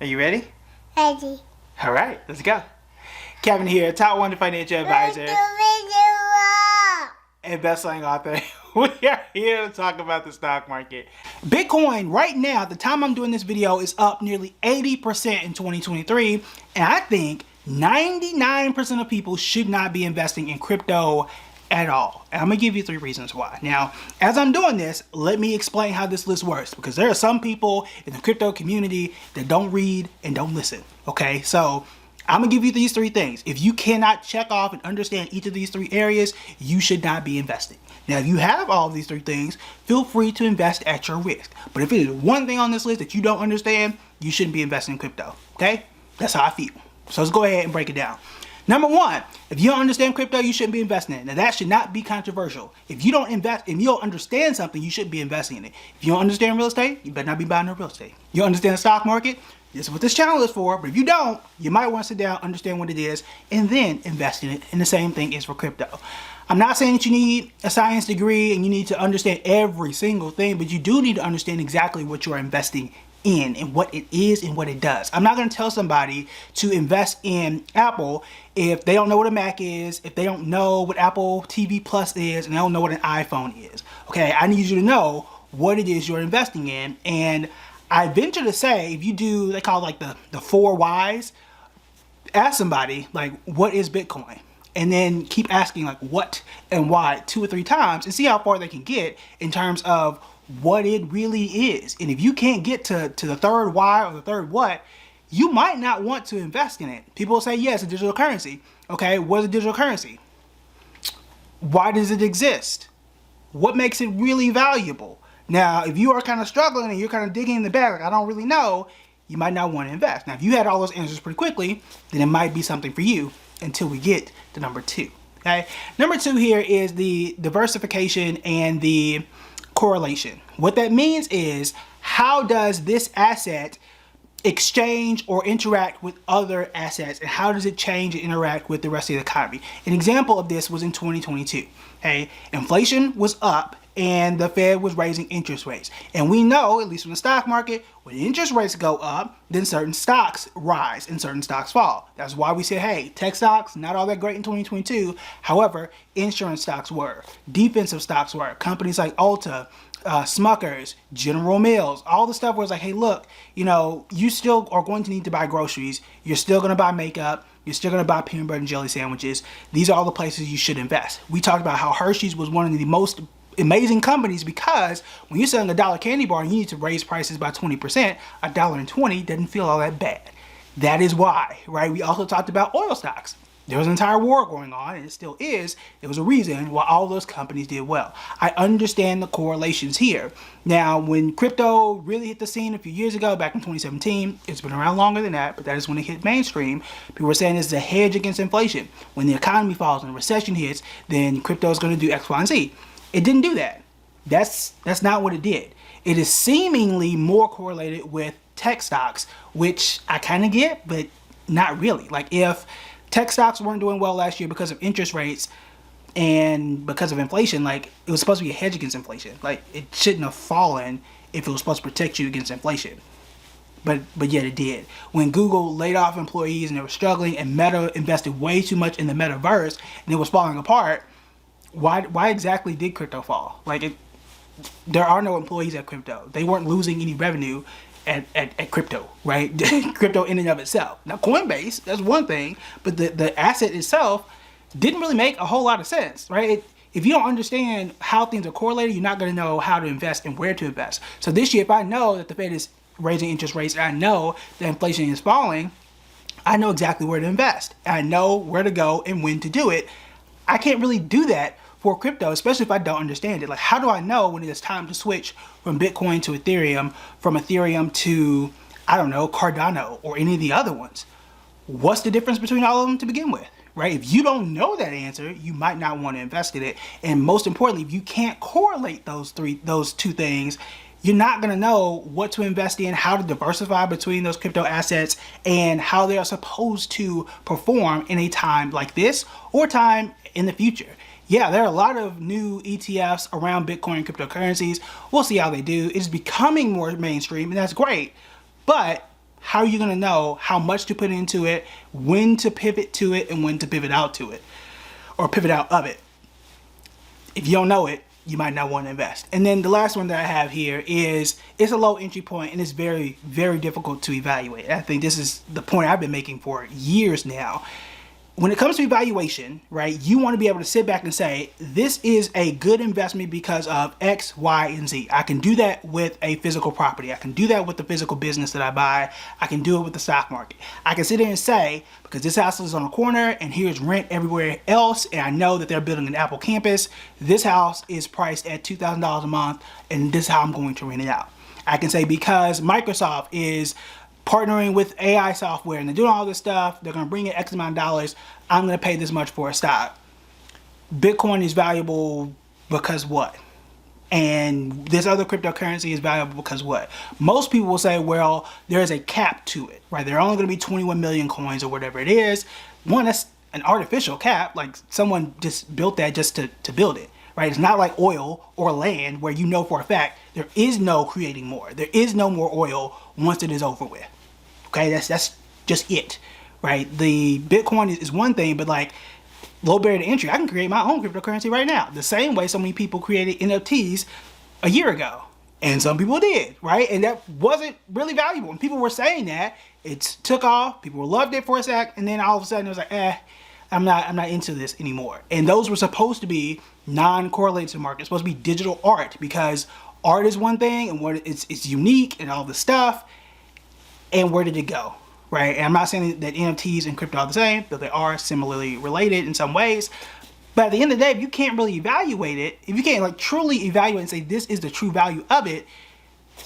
Are you ready? Ready. All right, let's go. Kevin here, top 1 financial advisor and best-selling author. We are here to talk about the stock market. Bitcoin right now, at the time I'm doing this video, is up nearly 80% in 2023, and I think 99% of people should not be investing in crypto at all. And I'm gonna give you 3 reasons why. Now, as I'm doing this, let me explain how this list works, because there are some people in the crypto community that don't read and don't listen. Okay, so I'm gonna give you these 3 things. If you cannot check off and understand each of these 3 areas, you should not be investing. Now, if you have all of these 3 things, feel free to invest at your risk. But if it is one thing on this list that you don't understand, you shouldn't be investing in crypto. Okay, that's how I feel. So let's go ahead and break it down. Number 1, if you don't understand crypto, you shouldn't be investing in it. Now, that should not be controversial. If you don't understand something, you shouldn't be investing in it. If you don't understand real estate, you better not be buying no real estate. You don't understand the stock market, this is what this channel is for. But if you don't, you might want to sit down, understand what it is, and then invest in it. And the same thing is for crypto. I'm not saying that you need a science degree and you need to understand every single thing, but you do need to understand exactly what you're investing in and what it is and what it does. I'm not going to tell somebody to invest in Apple if they don't know what a Mac is, if they don't know what Apple TV Plus is, and they don't know what an iPhone is. Okay, I need you to know what it is you're investing in. And I venture to say, if you do, they call it like the 4 whys, ask somebody like, what is Bitcoin? And then keep asking like what and why 2 or 3 times and see how far they can get in terms of what it really is. And if you can't get to the 3rd why or the 3rd what, you might not want to invest in it. People will say, yes, a digital currency. Okay, what is a digital currency? Why does it exist? What makes it really valuable? Now, if you are kind of struggling and you're kind of digging in the bag, like I don't really know, you might not want to invest. Now, if you had all those answers pretty quickly, then it might be something for you until we get to number 2. Okay, number 2 here is the diversification and the correlation. What that means is, how does this asset exchange or interact with other assets, and how does it change and interact with the rest of the economy? An example of this was in 2022. Okay, inflation was up and the Fed was raising interest rates. And we know, at least in the stock market, when interest rates go up, then certain stocks rise and certain stocks fall. That's why we say, hey, tech stocks, not all that great in 2022. However, insurance stocks were, defensive stocks were, companies like Ulta, Smuckers, General Mills, all the stuff where it's like, hey, look, you know, you still are going to need to buy groceries. You're still going to buy makeup. You're still going to buy peanut butter and jelly sandwiches. These are all the places you should invest. We talked about how Hershey's was one of the most amazing companies, because when you're selling a $1 candy bar and you need to raise prices by 20%, $1.20 doesn't feel all that bad. That is why, right? We also talked about oil stocks. There was an entire war going on, and it still is. There was a reason why all those companies did well. I understand the correlations here. Now, when crypto really hit the scene a few years ago, back in 2017, it's been around longer than that, but that is when it hit mainstream. People were saying this is a hedge against inflation. When the economy falls and a recession hits, then crypto is going to do X, Y, and Z. It didn't do that. That's not what it did. It is seemingly more correlated with tech stocks, which I kind of get, but not really. Like, if tech stocks weren't doing well last year because of interest rates and because of inflation, like, it was supposed to be a hedge against inflation. Like, it shouldn't have fallen if it was supposed to protect you against inflation. But yet it did. When Google laid off employees and they were struggling, and Meta invested way too much in the metaverse and it was falling apart, why exactly did crypto fall? Like, there are no employees at crypto. They weren't losing any revenue at crypto, right? Crypto in and of itself. Now, Coinbase, that's one thing, but the asset itself didn't really make a whole lot of sense, right? If you don't understand how things are correlated, you're not going to know how to invest and where to invest. So this year, if I know that the Fed is raising interest rates and I know that inflation is falling, I know exactly where to invest. I know where to go and when to do it. I can't really do that for crypto, especially if I don't understand it. Like, how do I know when it is time to switch from Bitcoin to Ethereum, from Ethereum to, I don't know, Cardano or any of the other ones? What's the difference between all of them to begin with, right? If you don't know that answer, you might not want to invest in it. And most importantly, if you can't correlate those 2 things, you're not going to know what to invest in, how to diversify between those crypto assets, and how they are supposed to perform in a time like this or time in the future. Yeah, there are a lot of new ETFs around Bitcoin and cryptocurrencies. We'll see how they do. It's becoming more mainstream, and that's great. But how are you going to know how much to put into it, when to pivot to it, and when to pivot out to it, or pivot out of it? If you don't know it, you might not want to invest. And then the last one that I have here is, it's a low entry point and it's very, very difficult to evaluate. I think this is the point I've been making for years now. When it comes to evaluation, right, you want to be able to sit back and say, this is a good investment because of X, Y, and Z. I can do that with a physical property. I can do that with the physical business that I buy. I can do it with the stock market. I can sit there and say, because this house is on a corner and here's rent everywhere else, and I know that they're building an Apple campus, this house is priced at $2,000 a month, and this is how I'm going to rent it out. I can say, because Microsoft is partnering with AI software and they're doing all this stuff, they're going to bring in X amount of dollars, I'm going to pay this much for a stock. Bitcoin is valuable because what? And this other cryptocurrency is valuable because what? Most people will say, well, there's a cap to it, right? There are only going to be 21 million coins or whatever it is. One, that's an artificial cap. Like, someone just built that just to build it, right? It's not like oil or land where you know for a fact there is no creating more. There is no more oil once it is over with. Okay, that's just it, right? The Bitcoin is one thing, but like, low barrier to entry, I can create my own cryptocurrency right now. The same way so many people created NFTs a year ago. And some people did, right? And that wasn't really valuable. And people were saying that, it took off, people loved it for a sec, and then all of a sudden it was like, I'm not into this anymore. And those were supposed to be non-correlated to the market. It's supposed to be digital art, because art is one thing and what it's unique and all the stuff. And where did it go, right? And I'm not saying that NFTs and crypto are the same, though they are similarly related in some ways. But at the end of the day, if you can't really evaluate it, if you can't like truly evaluate and say this is the true value of it,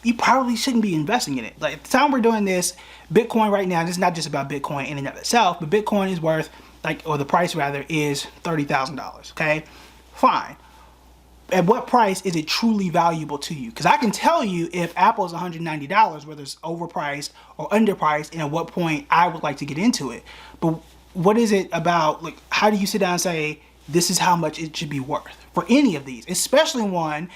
you probably shouldn't be investing in it. Like, at the time we're doing this, Bitcoin right now, this is not just about Bitcoin in and of itself, but Bitcoin is worth, like, or the price rather, is $30,000, okay? Fine. At what price is it truly valuable to you? Because I can tell you if Apple is $190, whether it's overpriced or underpriced, and at what point I would like to get into it. But what is it about, like, how do you sit down and say, this is how much it should be worth for any of these, especially one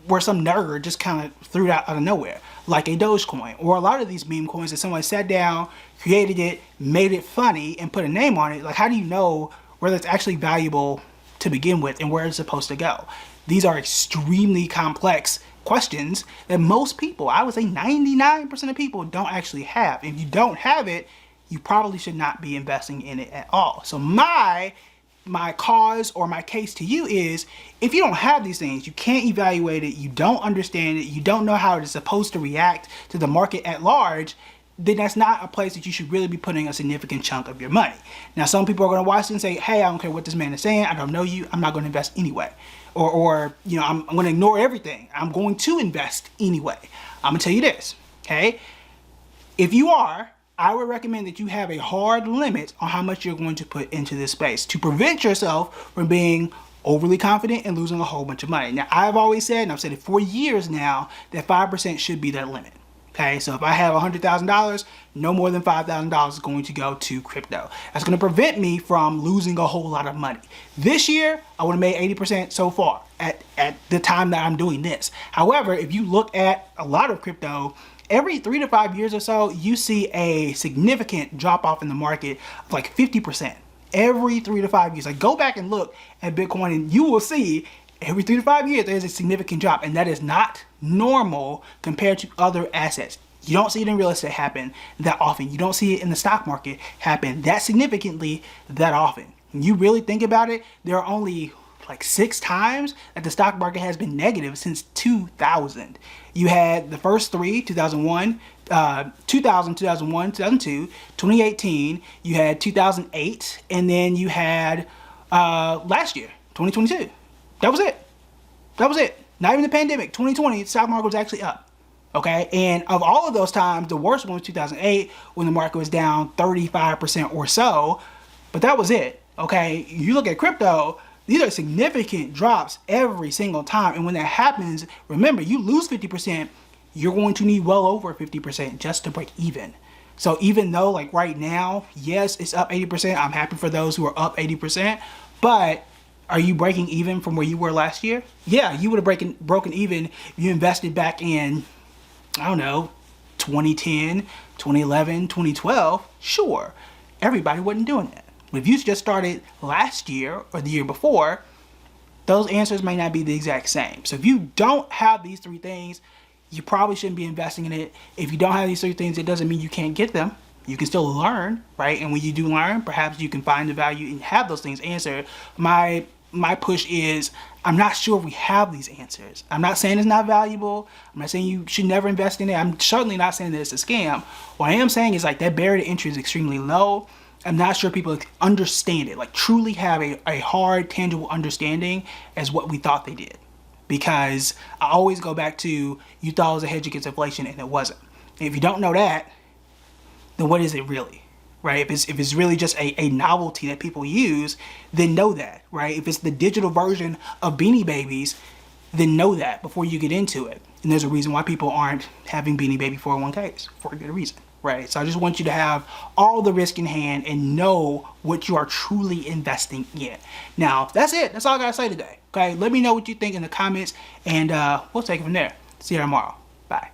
where some nerd just kind of threw it out of nowhere, like a Dogecoin, or a lot of these meme coins that someone sat down, created it, made it funny, and put a name on it. Like, how do you know whether it's actually valuable to begin with and where it's supposed to go? These are extremely complex questions that most people, I would say 99% of people, don't actually have. If you don't have it, you probably should not be investing in it at all. So my cause or my case to you is, if you don't have these things, you can't evaluate it, you don't understand it, you don't know how it is supposed to react to the market at large, then that's not a place that you should really be putting a significant chunk of your money. Now, some people are going to watch it and say, hey, I don't care what this man is saying, I don't know you, I'm not going to invest anyway. Or you know, I'm going to ignore everything, I'm going to invest anyway. I'm going to tell you this, okay? If you are, I would recommend that you have a hard limit on how much you're going to put into this space to prevent yourself from being overly confident and losing a whole bunch of money. Now, I've always said, and I've said it for years now, that 5% should be that limit. Okay, so if I have $100,000, no more than $5,000 is going to go to crypto. That's going to prevent me from losing a whole lot of money. This year, I would have made 80% so far at the time that I'm doing this. However, if you look at a lot of crypto, every 3 to 5 years or so, you see a significant drop off in the market of like 50%. Every 3 to 5 years. Like, go back and look at Bitcoin and you will see every 3 to 5 years there's a significant drop, and that is not normal compared to other assets. You don't see it in real estate happen that often. You don't see it in the stock market happen that significantly that often. When you really think about it, there are only like 6 times that the stock market has been negative since 2000. You had the first 3, 2001, 2000, 2001, 2002, 2018, you had 2008, and then you had last year, 2022. That was it. That was it. Not even the pandemic. 2020, the stock market was actually up. Okay, and of all of those times, the worst one was 2008, when the market was down 35% or so, but that was it. Okay, you look at crypto, these are significant drops every single time, and when that happens, remember, you lose 50%, you're going to need well over 50% just to break even. So even though, like, right now, yes, it's up 80%, I'm happy for those who are up 80%, but are you breaking even from where you were last year? Yeah, you would have broken even if you invested back in, I don't know, 2010, 2011, 2012, sure, everybody wasn't doing that. But if you just started last year or the year before, those answers may not be the exact same. So if you don't have these three things, you probably shouldn't be investing in it. If you don't have these three things, it doesn't mean you can't get them. You can still learn, right? And when you do learn, perhaps you can find the value and have those things answered. My push is, I'm not sure if we have these answers. I'm not saying it's not valuable. I'm not saying you should never invest in it. I'm certainly not saying that it's a scam. What I am saying is like that barrier to entry is extremely low. I'm not sure people understand it, like truly have a hard, tangible understanding as what we thought they did. Because I always go back to, you thought it was a hedge against inflation and it wasn't. And if you don't know that, then what is it really, right? If it's really just a novelty that people use, then know that, right? If it's the digital version of Beanie Babies, then know that before you get into it. And there's a reason why people aren't having Beanie Baby 401ks, for a good reason. Right, so I just want you to have all the risk in hand and know what you are truly investing in. Now, that's it. That's all I gotta say today. Okay, let me know what you think in the comments, and we'll take it from there. See you tomorrow. Bye.